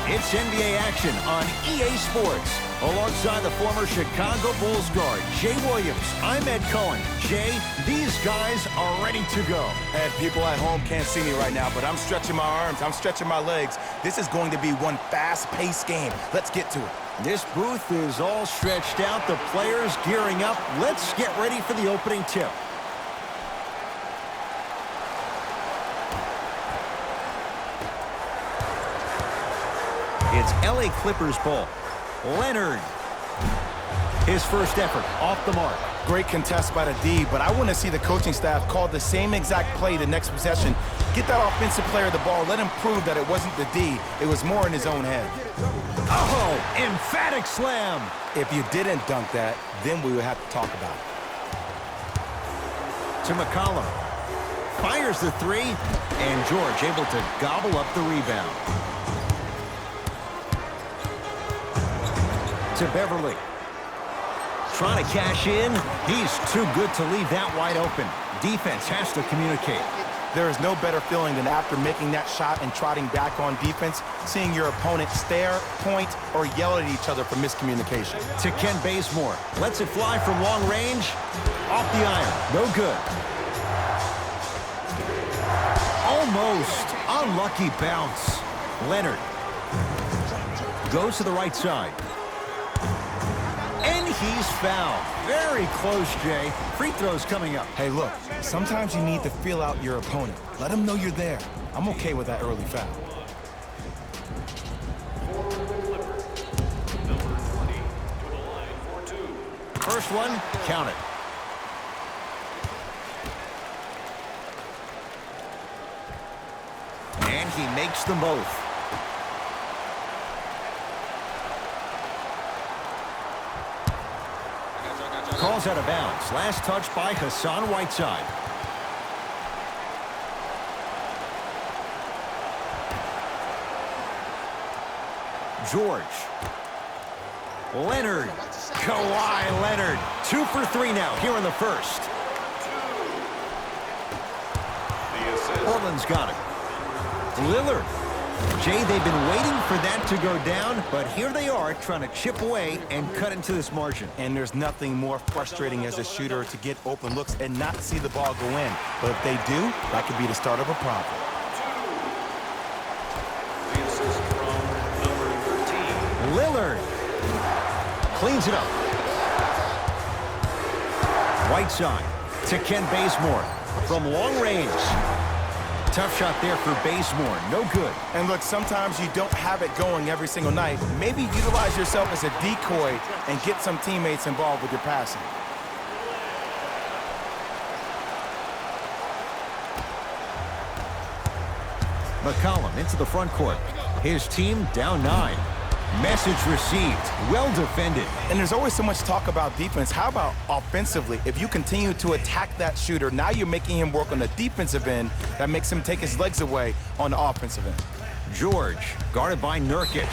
It's NBA action on EA Sports. Alongside the former Chicago Bulls guard, Jay Williams, I'm Ed Cohen. Jay, these guys are ready to go. Ed, people at home can't see me right now, but I'm stretching my arms, I'm stretching my legs. This is going to be one fast-paced game. Let's get to it. This booth is all stretched out. The players gearing up. Let's get ready for the opening tip. It's LA Clippers ball. Leonard. His first effort off the mark. Great contest by the D, but I want to see the coaching staff call the same exact play the next possession. Get that offensive player the ball. Let him prove that it wasn't the D. It was more in his own head. Oh, emphatic slam. If you didn't dunk that, then we would have to talk about it. To McCollum. Fires the three, and George able to gobble up the rebound. To Beverly. Trying to cash in. He's too good to leave that wide open. Defense has to communicate. There is no better feeling than after making that shot and trotting back on defense, seeing your opponent stare, point, or yell at each other for miscommunication. To Ken Bazemore. Lets it fly from long range. Off the iron. No good. Almost. Unlucky bounce. Leonard. Goes to the right side. And he's fouled. Very close, Jay. Free throws coming up. Hey, look, sometimes you need to feel out your opponent. Let them know you're there. I'm okay with that early foul. First one, count it. And he makes them both. Calls out of bounds. Last touch by Hassan Whiteside. George. Leonard. Kawhi Leonard. 2 for 3 now here in the first. Portland's got it. Lillard. Jay, they've been waiting for that to go down, but here they are trying to chip away and cut into this margin. And there's nothing more frustrating as a shooter to get open looks and not see the ball go in. But if they do, that could be the start of a problem. Lillard cleans it up. Whiteside to Ken Bazemore from long range. Tough shot there for Bazemore. No good. And look, sometimes you don't have it going every single night. Maybe utilize yourself as a decoy and get some teammates involved with your passing. McCollum into the front court. His team down 9. Message received. Well defended. And there's always so much talk about defense. How about offensively? If you continue to attack that shooter, now you're making him work on the defensive end. That makes him take his legs away on the offensive end. George, guarded by Nurkic.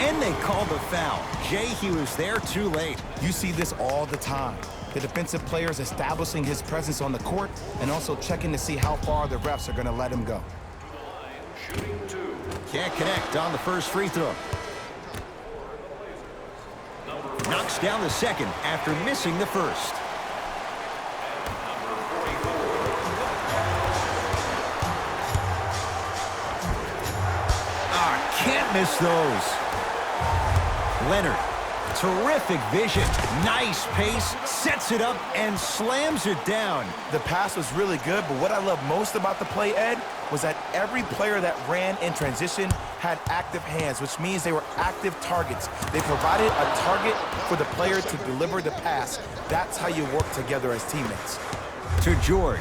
And they call the foul. Jay, he was there too late. You see this all the time. The defensive players establishing his presence on the court and also checking to see how far the refs are going to let him go. Can't connect on the first free throw. Knocks down the second after missing the first. Can't miss those. Leonard, terrific vision. Nice pace, sets it up and slams it down. The pass was really good, but what I love most about the play, Ed, was that every player that ran in transition had active hands, which means they were active targets. They provided a target for the player to deliver the pass. That's how you work together as teammates. To George.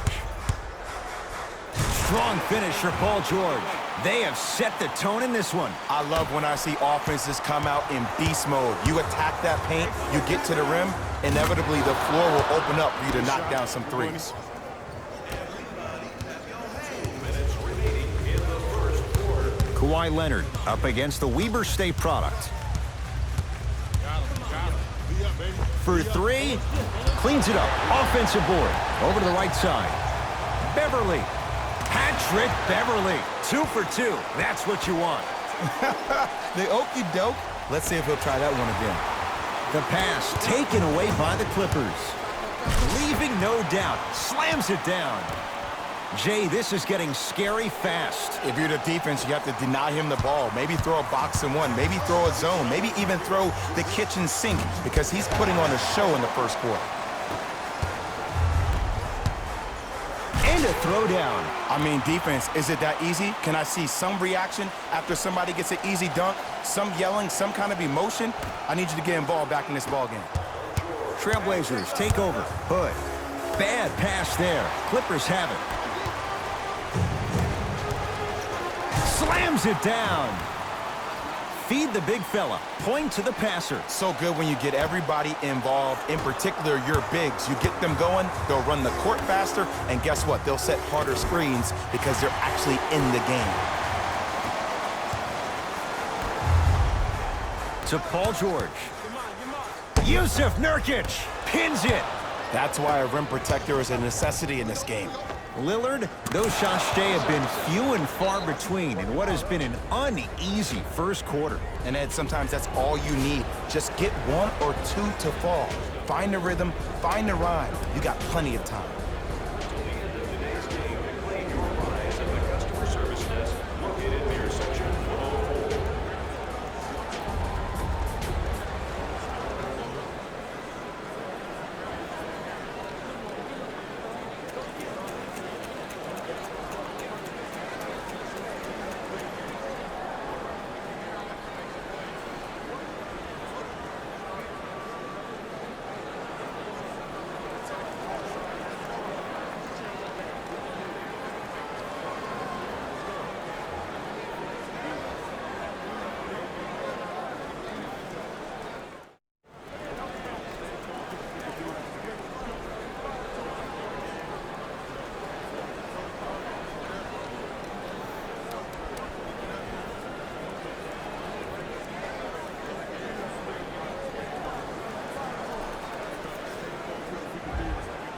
Strong finish for Paul George. They have set the tone in this one. I love when I see offenses come out in beast mode. You attack that paint, you get to the rim, inevitably the floor will open up for you to knock down some threes. Kawhi Leonard up against the Weber State product. For 3, cleans it up. Offensive board. Over to the right side. Beverly. Patrick Beverly. 2 for 2. That's what you want. The okey doke. Let's see if he'll try that one again. The pass taken away by the Clippers. Leaving no doubt. Slams it down. Jay, this is getting scary fast. If you're the defense, you have to deny him the ball. Maybe throw a box and one. Maybe throw a zone. Maybe even throw the kitchen sink because he's putting on a show in the first quarter. And a throwdown. I mean, defense, is it that easy? Can I see some reaction after somebody gets an easy dunk? Some yelling, some kind of emotion? I need you to get involved back in this ball game. Trailblazers take over. Hood. Bad pass there. Clippers have it. Slams it down. Feed the big fella. Point to the passer. So good when you get everybody involved, in particular your bigs. You get them going, they'll run the court faster, and guess what? They'll set harder screens because they're actually in the game. To Paul George. Yusuf Nurkic pins it. That's why a rim protector is a necessity in this game. Lillard, those shots, Jay, have been few and far between in what has been an uneasy first quarter. And Ed, sometimes that's all you need. Just get one or two to fall. Find the rhythm, find the rhyme. You got plenty of time.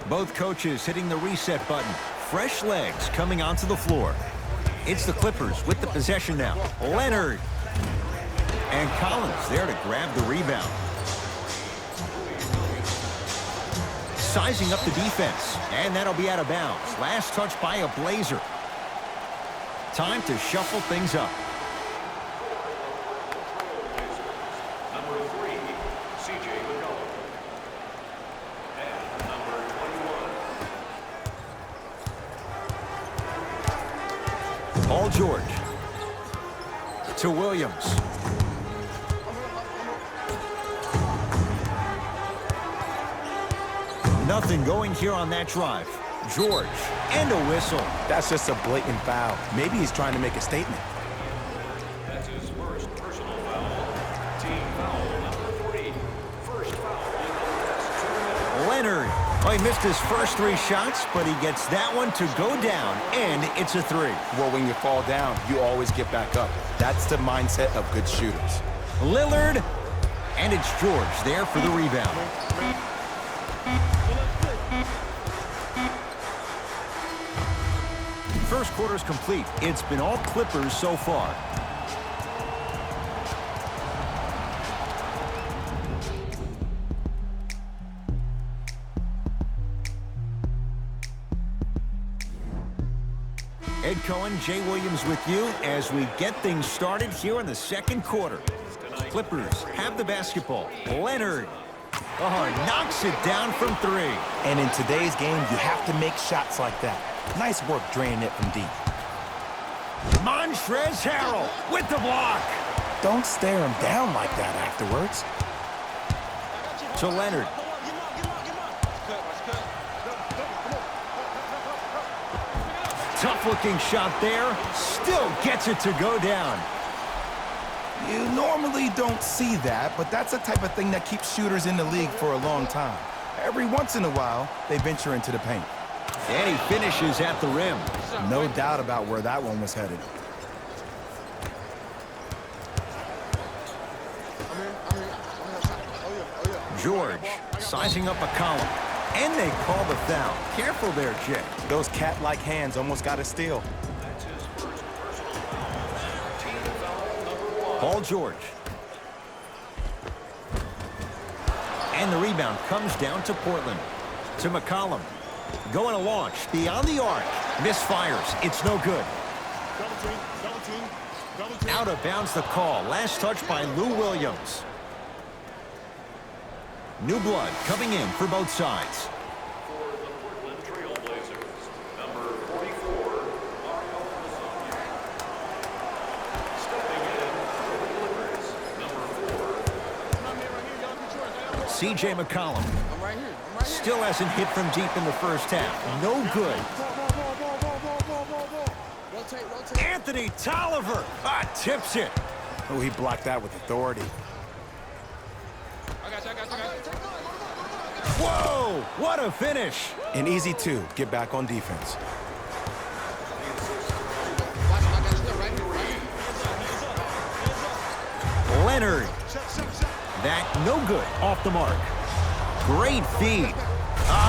Both coaches hitting the reset button. Fresh legs coming onto the floor. It's the Clippers with the possession now. Leonard. And Collins there to grab the rebound. Sizing up the defense. And that'll be out of bounds. Last touch by a Blazer. Time to shuffle things up. Paul George to Williams. Nothing going here on that drive. George and a whistle. That's just a blatant foul. Maybe he's trying to make a statement. That's his first personal foul. Team foul number 3. First foul. Leonard. Oh, he missed his first 3 shots, but he gets that one to go down, and it's a 3. Well, when you fall down, you always get back up. That's the mindset of good shooters. Lillard, and it's George there for the rebound. First quarter's complete. It's been all Clippers so far. Ed Cohen, Jay Williams with you as we get things started here in the second quarter. Clippers have the basketball. Leonard. Oh, knocks it down from 3. And in today's game, you have to make shots like that. Nice work draining it from deep. Montrezl Harrell with the block. Don't stare him down like that afterwards. To Leonard. Tough-looking shot there. Still gets it to go down. You normally don't see that, but that's the type of thing that keeps shooters in the league for a long time. Every once in a while, they venture into the paint. And he finishes at the rim. No doubt about where that one was headed. George sizing up a column. And they call the foul. Careful there, Jay. Those cat-like hands almost got a steal. That's his first personal foul. Team foul number Paul George. And the rebound comes down to Portland. To McCollum. Going to launch. Beyond the arc. Misfires. It's no good. Out of bounds the call. Last touch by Lou Williams. New blood coming in for both sides. For the Portland Trail Blazers, number 44, Mario Hezonja. Stepping in for the Clippers, number 4. C.J. McCollum. Still hasn't hit from deep in the first half. No good. Anthony Tolliver tips it. Oh, he blocked that with authority. Whoa, what a finish. An easy two. Get back on defense. Leonard. That no good. Off the mark. Great feed.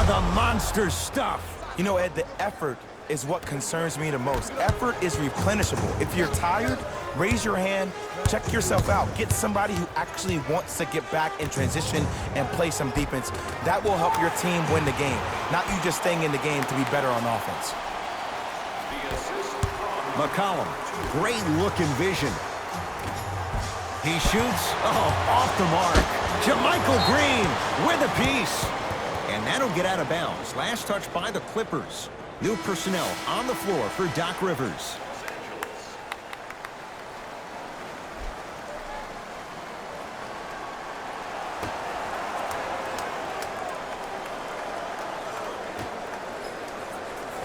The monster stuff. You know, Ed, the effort is what concerns me the most. Effort is replenishable. If you're tired, raise your hand, check yourself out. Get somebody who actually wants to get back in transition and play some defense. That will help your team win the game, not you just staying in the game to be better on offense. McCollum, great look and vision. He shoots, off the mark. JaMychal Green with a piece. And that'll get out of bounds. Last touch by the Clippers. New personnel on the floor for Doc Rivers.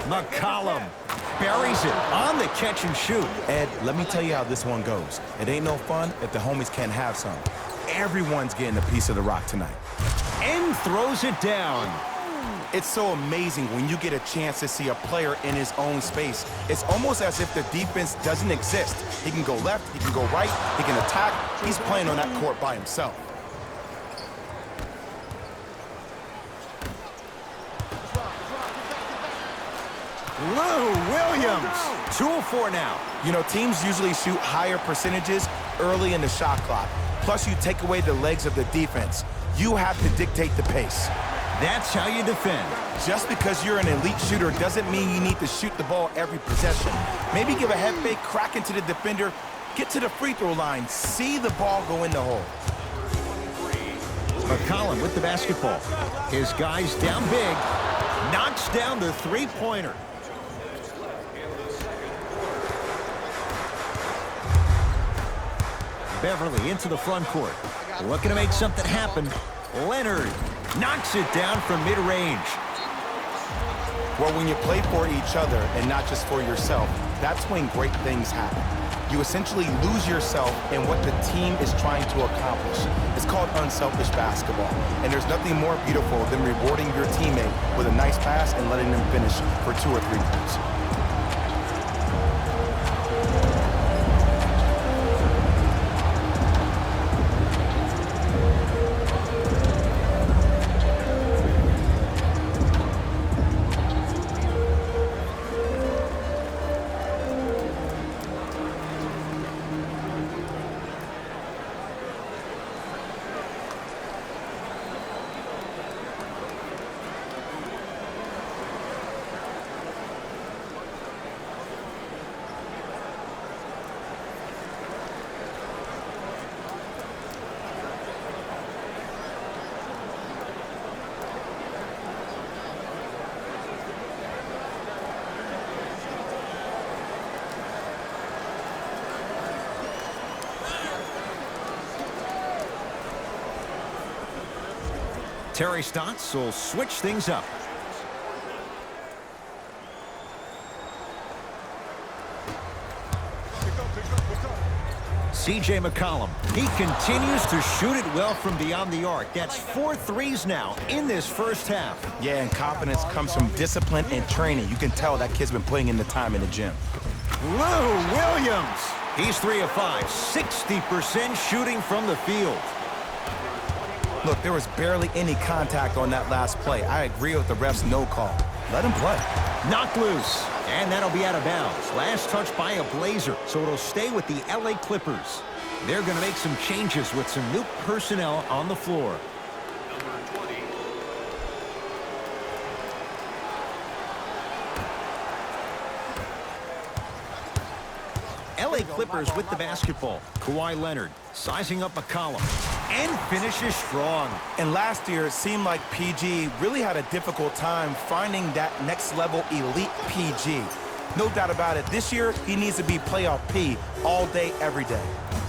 McCollum buries it on the catch and shoot. Ed, let me tell you how this one goes. It ain't no fun if the homies can't have some. Everyone's getting a piece of the rock tonight. And throws it down. It's so amazing when you get a chance to see a player in his own space. It's almost as if the defense doesn't exist. He can go left, he can go right, he can attack. He's playing on that court by himself. Lou Williams, 2 of 4 now. You know, teams usually shoot higher percentages early in the shot clock. Plus, you take away the legs of the defense. You have to dictate the pace. That's how you defend. Just because you're an elite shooter doesn't mean you need to shoot the ball every possession. Maybe give a head fake, crack into the defender, get to the free throw line, see the ball go in the hole. McCollum with the basketball. His guy's down big. Knocks down the three-pointer. Beverly into the front court. Looking to make something happen. Leonard knocks it down from mid-range. Well, when you play for each other and not just for yourself, that's when great things happen. You essentially lose yourself in what the team is trying to accomplish. It's called unselfish basketball. And there's nothing more beautiful than rewarding your teammate with a nice pass and letting them finish for 2 or 3 points. Terry Stotts will switch things up. C.J. McCollum. He continues to shoot it well from beyond the arc. That's 4 threes now in this first half. Yeah, and confidence comes from discipline and training. You can tell that kid's been putting in the time in the gym. Lou Williams. He's 3 of 5. 60% shooting from the field. Look, there was barely any contact on that last play. I agree with the ref's no call. Let him play. Knocked loose, and that'll be out of bounds. Last touch by a Blazer, so it'll stay with the LA Clippers. They're going to make some changes with some new personnel on the floor. Number 20. LA Clippers with the basketball. Kawhi Leonard sizing up McCollum and finishes strong. And last year, it seemed like PG really had a difficult time finding that next level elite PG. No doubt about it, this year, he needs to be playoff P all day, every day.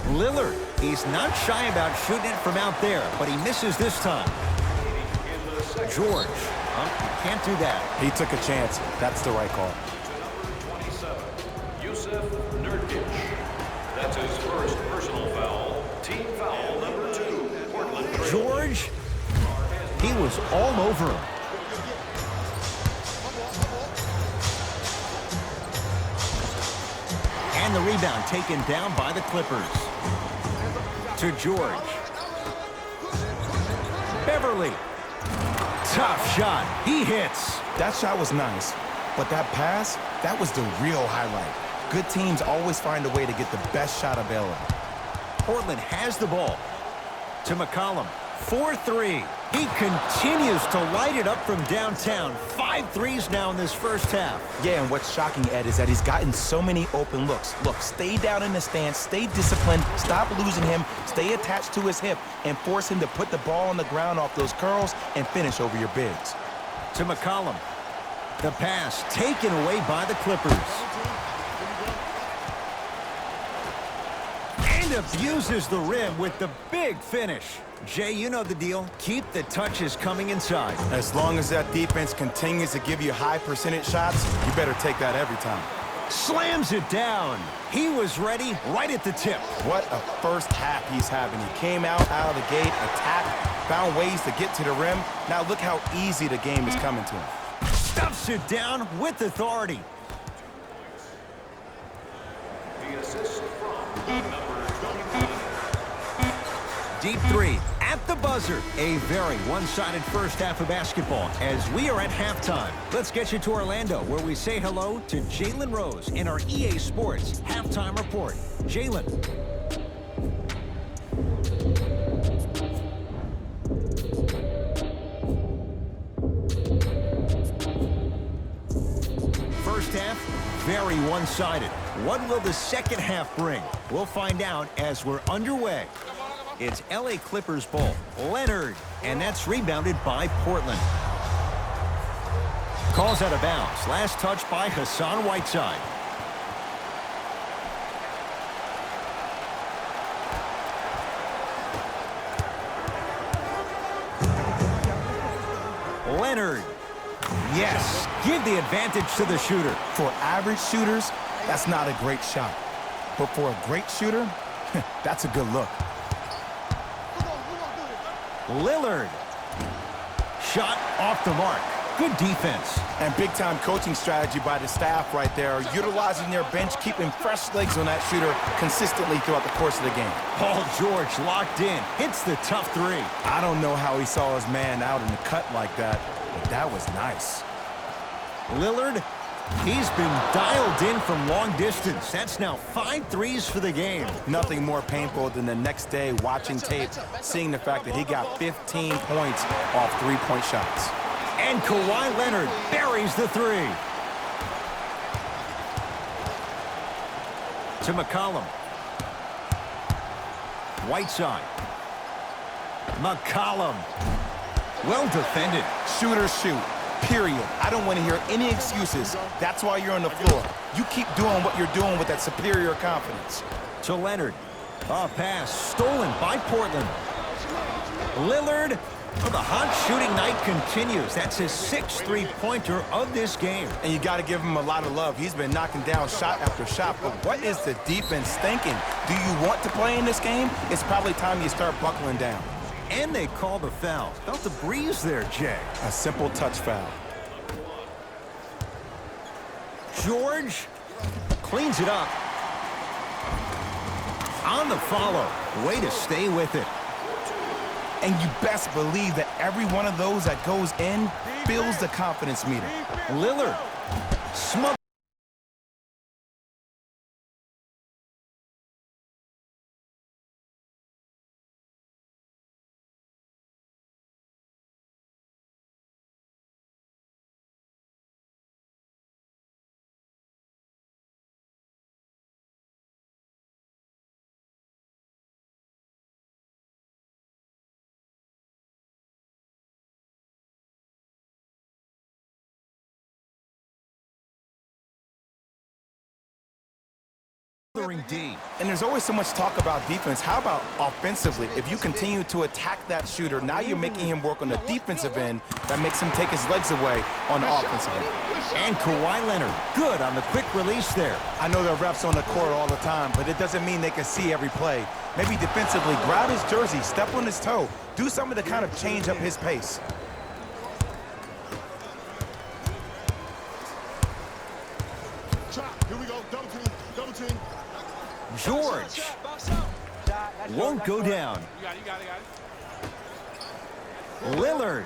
Lillard, he's not shy about shooting it from out there, but he misses this time. George, can't do that. He took a chance. That's the right call. To number 27, Yusuf Nurkic. That's his first personal foul. Team foul number 2. Portland Trail. George, he was all over him. And the rebound taken down by the Clippers. To George. Beverly. Tough shot. He hits. That shot was nice, but that pass, that was the real highlight. Good teams always find a way to get the best shot available. Portland has the ball. To McCollum. 4-3. He continues to light it up from downtown. 5 threes now in this first half. Yeah, and what's shocking, Ed, is that he's gotten so many open looks. Look, stay down in the stance, stay disciplined, stop losing him, stay attached to his hip, and force him to put the ball on the ground off those curls and finish over your bigs. To McCollum. The pass taken away by the Clippers. And abuses the rim with the big finish. Jay, you know the deal. Keep the touches coming inside. As long as that defense continues to give you high percentage shots, you better take that every time. Slams it down. He was ready right at the tip. What a first half he's having. He came out of the gate, attacked, found ways to get to the rim. Now look how easy the game is coming to him. Stuffs it down with authority. The assist from number 21. Deep three at the buzzer. A very one-sided first half of basketball as we are at halftime. Let's get you to Orlando, where we say hello to Jalen Rose in our EA Sports halftime report. Jalen. First half, very one-sided. What will the second half bring? We'll find out as we're underway. It's LA Clippers ball. Leonard, and that's rebounded by Portland. Calls out of bounds. Last touch by Hassan Whiteside. Leonard. Yes, give the advantage to the shooter. For average shooters, that's not a great shot. But for a great shooter, that's a good look. Lillard. Shot off the mark. Good defense. And big-time coaching strategy by the staff right there, utilizing their bench, keeping fresh legs on that shooter consistently throughout the course of the game. Paul George locked in. Hits the tough three. I don't know how he saw his man out in the cut like that, but that was nice. Lillard, he's been dialed in from long distance. That's now 5 threes for the game. Nothing more painful than the next day watching tape, seeing the fact that he got 15 points off three-point shots. And Kawhi Leonard buries the three. To McCollum. Whiteside. McCollum. Well defended. Shooters shoot, period. I don't want to hear any excuses. That's why you're on the floor. You keep doing what you're doing with that superior confidence. To Leonard. A pass stolen by Portland. Lillard. Well, the hot shooting night continues. That's his 6th three-pointer of this game. And you got to give him a lot of love. He's been knocking down shot after shot. But what is the defense thinking? Do you want to play in this game? It's probably time you start buckling down. And they called a foul. Felt the breeze there, Jay. A simple touch foul. George cleans it up. On the follow. Way to stay with it. And you best believe that every one of those that goes in fills the confidence meter. Lillard. Smoke. bothering D. And there's always so much talk about defense. How about offensively? If you continue to attack that shooter, now you're making him work on the defensive end. That makes him take his legs away on the offensive end. And Kawhi Leonard, good on the quick release there. I know there are refs on the court all the time, but it doesn't mean they can see every play. Maybe defensively, grab his jersey, step on his toe, do something to kind of change up his pace. Here we go, double team. George won't go down. Lillard.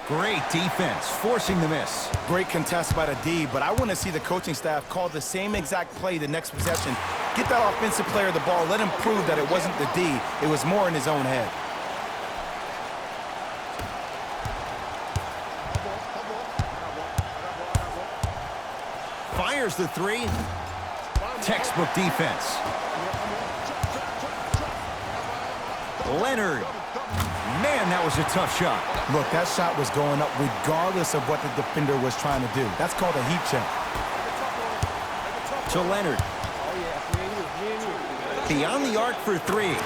Great defense, forcing the miss. Great contest by the D, but I want to see the coaching staff call the same exact play the next possession. Get that offensive player the ball, let him prove that it wasn't the D, it was more in his own head. Fires the three. Textbook defense. Leonard. Man, that was a tough shot. Look, that shot was going up regardless of what the defender was trying to do. That's called a heat check. To Leonard. Beyond the arc for three.